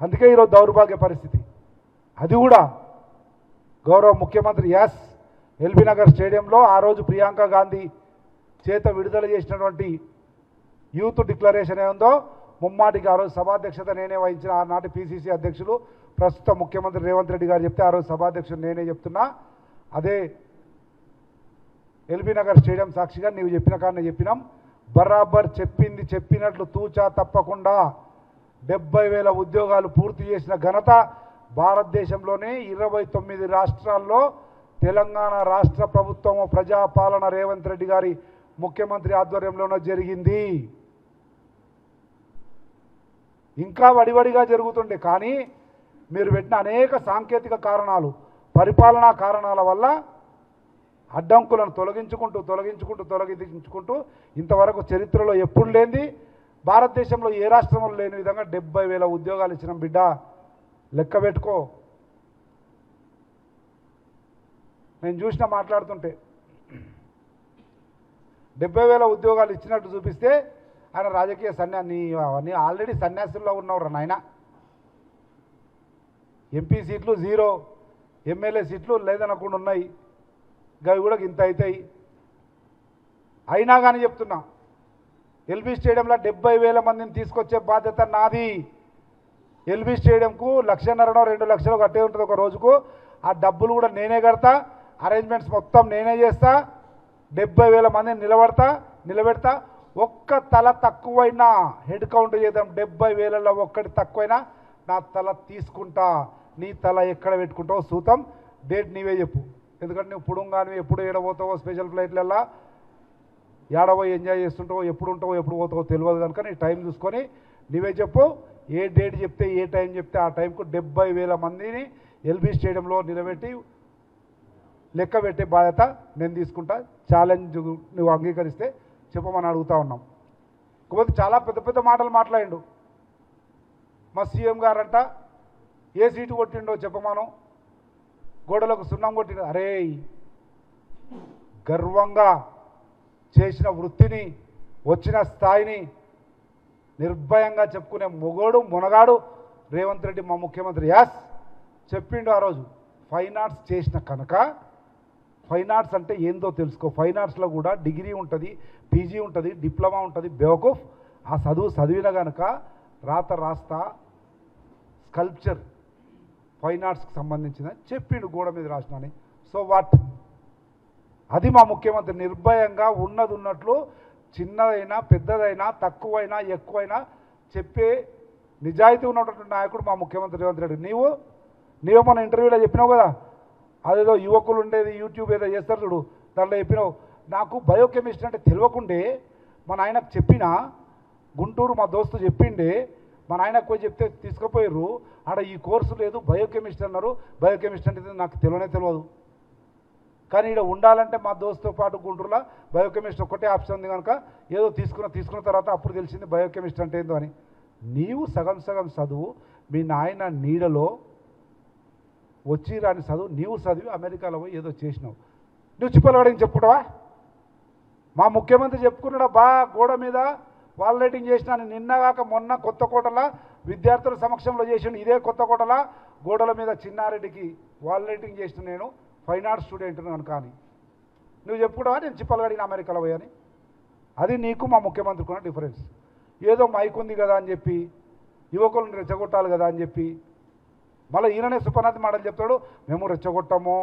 అందుకే ఈరోజు దౌర్భాగ్య పరిస్థితి. అది కూడా గౌరవ ముఖ్యమంత్రి ఎల్బీ నగర్ స్టేడియంలో ఆ రోజు ప్రియాంక గాంధీ చేత విడుదల చేసినటువంటి యూత్ డిక్లరేషన్ ఏముందో ముమ్మాటికి ఆ రోజు సభాధ్యక్షత నేనే వహించిన ఆనాటి పిసిసి అధ్యక్షులు ప్రస్తుత ముఖ్యమంత్రి రేవంత్ రెడ్డి గారు చెప్తే ఆ రోజు సభాధ్యక్షుడు నేనే చెప్తున్నా. అదే ఎల్బీ నగర్ స్టేడియం సాక్షిగా నీవు చెప్పిన కానీ చెప్పినాం. బరాబర్ చెప్పింది చెప్పినట్లు తూచా తప్పకుండా 70,000 ఉద్యోగాలు పూర్తి చేసిన ఘనత భారతదేశంలోనే 29 రాష్ట్రాల్లో తెలంగాణ రాష్ట్ర ప్రభుత్వం ప్రజాపాలన రేవంత్ రెడ్డి గారి ముఖ్యమంత్రి ఆధ్వర్యంలోనే జరిగింది. ఇంకా వడివడిగా జరుగుతుండే కానీ మీరు పెట్టిన అనేక సాంకేతిక కారణాలు పరిపాలనా కారణాల వల్ల అడ్డంకులను తొలగించుకుంటూ ఇంతవరకు చరిత్రలో ఎప్పుడు లేనిది భారతదేశంలో ఏ రాష్ట్రంలో లేని విధంగా 70,000 ఉద్యోగాలు ఇచ్చిన బిడ్డ లెక్క పెట్టుకో. నేను చూసిన మాట్లాడుతుంటే 70,000 ఉద్యోగాలు ఇచ్చినట్టు చూపిస్తే ఆయన రాజకీయ నీ ఆల్రెడీ సన్యాసుల్లో ఉన్నవరా నాయన. ఎంపీ సీట్లు 0, ఎమ్మెల్యే సీట్లు లేదనకుండా ఉన్నాయి. గవి కూడా ఇంత అవుతాయి. అయినా కానీ చెప్తున్నా ఎల్బీ స్టేడియంలో 70,000 మందిని తీసుకొచ్చే బాధ్యత నాది. ఎల్బీ స్టేడియంకు 1,50,000 2 లక్షలు కట్టే ఉంటుంది ఒక రోజుకు. ఆ డబ్బులు కూడా నేనే కడతా, అరేంజ్మెంట్స్ మొత్తం నేనే చేస్తా. 70,000 మందిని నిలబెడతా. ఒక్క తల తక్కువైనా హెడ్ కౌంట్ చేద్దాం. 70,000లో ఒక్కటి తక్కువైనా నా తల తీసుకుంటా. నీ తల ఎక్కడ పెట్టుకుంటావో చూద్దాం. డేట్ నీవే చెప్పు. ఎందుకంటే నువ్వు పుడుంగాని ఎప్పుడు ఏడబోతావో స్పెషల్ ఫ్లైట్లల్లో ఏడబోయి ఎంజాయ్ చేస్తుంటావో ఎప్పుడు ఉంటావో ఎప్పుడు పోతావో తెలియదు కనుక నీ టైం చూసుకొని నీవే చెప్పు. ఏ డేట్ చెప్తే ఏ టైం చెప్తే ఆ టైంకు 70,000 మందిని ఎల్బీ స్టేడియంలో నిలబెట్టి లెక్క పెట్టే బాధ్యత నేను తీసుకుంటా. ఛాలెంజ్ నువ్వు అంగీకరిస్తే చెప్పమని అడుగుతా ఉన్నాం. కాకపోతే చాలా పెద్ద పెద్ద మాటలు మాట్లాడిండు. మా సీఎం గారంట ఏ సీటు కొట్టిండో చెప్పమాను, గోడలకు సున్నం కొట్టిండు. అరే గర్వంగా చేసిన వృత్తిని వచ్చిన స్థాయిని నిర్భయంగా చెప్పుకునే మునగాడు రేవంత్ రెడ్డి మా ముఖ్యమంత్రి. చెప్పిండు ఆ రోజు ఫైన్ ఆర్ట్స్ చేసిన కనుక. ఫైన్ ఆర్ట్స్ అంటే ఏందో తెలుసుకో. ఫైన్ ఆర్ట్స్లో కూడా డిగ్రీ ఉంటుంది, పీజీ ఉంటుంది, డిప్లొమా ఉంటుంది. బేవకూఫ్ ఆ చదివిన కనుక రాస్తా స్కల్ప్చర్ ఫైన్ ఆర్ట్స్కి సంబంధించిన చెప్పిండు గోడ మీద రాసినని. సో వాట్ అది మా ముఖ్యమంత్రి నిర్భయంగా ఉన్నది ఉన్నట్లు చిన్నదైనా పెద్దదైనా తక్కువైనా ఎక్కువైనా చెప్పే నిజాయితీ ఉన్నటువంటి నాయకుడు మా ముఖ్యమంత్రి రేవంత్ రెడ్డి. నీవు మన ఇంటర్వ్యూలో చెప్పినావు కదా, అదేదో యువకులు ఉండేది యూట్యూబ్ ఏదో చేస్తారు చూడు, దాంట్లో చెప్పినావు నాకు బయోకెమిస్ట్రీ అంటే తెలియకుండే మా నాయనకు చెప్పిన గుంటూరు మా దోస్తు చెప్పిండే. మా నాయనకు పోయి చెప్తే తీసుకుపోయారు. ఆడ ఈ కోర్సు లేదు బయోకెమిస్ట్రీ అన్నారు. బయోకెమిస్ట్రీ అంటే నాకు తెలియదు. కానీ ఇక్కడ ఉండాలంటే మా దోస్తుతో పాటు గుంటూరులో బయోకెమిస్ట్రీ ఒక్కటే ఆప్షన్ ఉంది కనుక ఏదో తీసుకున్న తర్వాత అప్పుడు తెలిసింది బయోకెమిస్ట్రీ అంటే ఏందో అని. నీవు సగం చదువు, మీ నాయన నీడలో వచ్చి రాని చదువు నీవు చదివి అమెరికాలో పోయి ఏదో చేసినావు. నువ్వు చిప్పలవాడిని చెప్పుకుంటావా? మా ముఖ్యమంత్రి చెప్పుకున్నాడా గోడ మీద వాల్ రైటింగ్ చేసినాను. నిన్నగాక మొన్న కొత్తకోటల విద్యార్థుల సమక్షంలో చేసిన ఇదే కొత్తకోటల గోడల మీద చిన్నారెడ్డికి వాల్ రైటింగ్ చేసిన నేను ఫైన్ ఆర్ట్స్ స్టూడెంట్ అని. కానీ నువ్వు చెప్పుకుంటావా నేను చిప్పలవాడిని అమెరికాలో పోయని? అది నీకు మా ముఖ్యమంత్రికి ఉన్న డిఫరెన్స్. ఏదో మైక్ ఉంది కదా అని చెప్పి యువకులను రెచ్చగొట్టాలి కదా అని చెప్పి మళ్ళీ ఈయననే సుపనాథ్ మాటలు చెప్తాడు. మేము రెచ్చగొట్టము,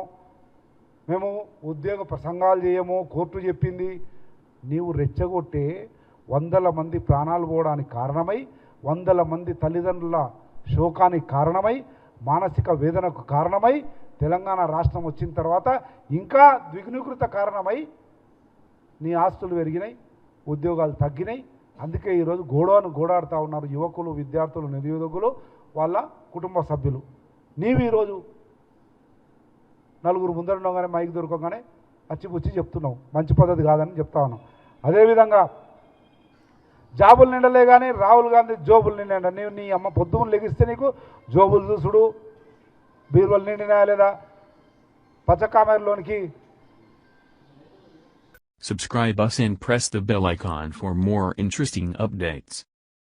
మేము ఉద్యోగ ప్రసంగాలు చేయము, కోర్టు చెప్పింది. నీవు రెచ్చగొట్టే 100 మంది ప్రాణాలు పోవడానికి కారణమై, 100 మంది తల్లిదండ్రుల శోకానికి కారణమై, మానసిక వేదనకు కారణమై, తెలంగాణ రాష్ట్రం వచ్చిన తర్వాత ఇంకా ద్విగుణీకృత కారణమై నీ ఆస్తులు పెరిగినాయి, ఉద్యోగాలు తగ్గినాయి. అందుకే ఈరోజు గోడాడుతూ ఉన్నారు యువకులు, విద్యార్థులు, నిరుద్యోగులు, వాళ్ళ కుటుంబ సభ్యులు. నీవు ఈరోజు నలుగురు ముందరుండగానే మైక్ దొరకగానే అచ్చిపుచ్చి చెప్తున్నావు. మంచి పద్ధతి కాదని చెప్తా ఉన్నావు. అదేవిధంగా జాబులు నిండలే కానీ రాహుల్ గాంధీ జోబులు నిండా. నీవు నీ అమ్మ పొద్దున్న లెగిస్తే నీకు జోబులు చూసుడు, బీరువలు నిండినా లేదా పచ్చకామెరలోనికి. Subscribe us and press the bell icon for more interesting updates.